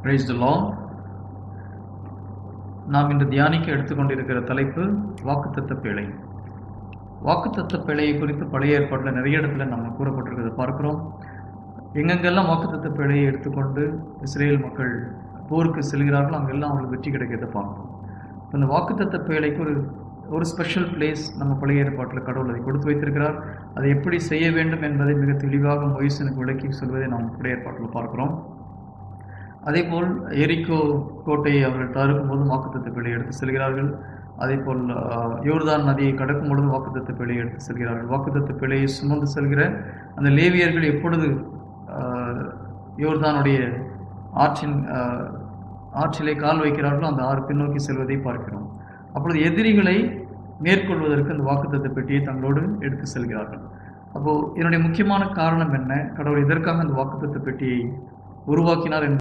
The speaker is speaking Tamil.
Praise the Lord. நாம் இன்று தியானிக்க எடுத்துக்கொண்டிருக்கிற தலைப்பு வாக்குத்தத்த பேழை. வாக்குத்தத்த பேழையை குறித்து பழைய ஏற்பாட்டில் நிறைய இடத்துல நம்ம கூறப்பட்டிருக்கிறத பார்க்கிறோம். எங்கெங்கெல்லாம் வாக்குத்தத்த பேழையை எடுத்துக்கொண்டு இஸ்ரேல் மக்கள் போருக்கு செல்கிறார்களோ அங்கெல்லாம் அவங்களுக்கு வெற்றி கிடைக்கிறத பார்க்கிறோம். இந்த வாக்குத்தத்த பேழைக்கு ஒரு ஸ்பெஷல் பிளேஸ் நம்ம பழைய ஏற்பாட்டில் கடவுள் அதை கொடுத்து வைத்திருக்கிறார். அதை எப்படி செய்ய வேண்டும் என்பதை மிக தெளிவாக மோசேக்கு விளக்கி சொல்வதை நாம் பழைய ஏற்பாட்டில் பார்க்கிறோம். அதேபோல் எரிகோ கோட்டையை அவர்கள் தகர்க்கும் போது வாக்குத்தத்த பேழையை எடுத்து செல்கிறார்கள். அதேபோல் யோர்தான் நதியை கடக்கும் பொழுது வாக்குத்தத்த பேழையை எடுத்து செல்கிறார்கள். வாக்குத்தத்த பேழையை சுமந்து செல்கிற அந்த லேவியர்கள் எப்பொழுது யோர்தானுடைய ஆற்றிலே கால் வைக்கிறார்களோ அந்த ஆறு பின்னோக்கி செல்வதை பார்க்கிறோம். அப்பொழுது எதிரிகளை மேற்கொள்வதற்கு அந்த வாக்குத்தத்த பெட்டியை தங்களோடு எடுத்து செல்கிறார்கள். அப்போது இதனுடைய முக்கியமான காரணம் என்ன? கடவுள் இதற்காக அந்த வாக்குத்தத்த பெட்டியை உருவாக்கினார்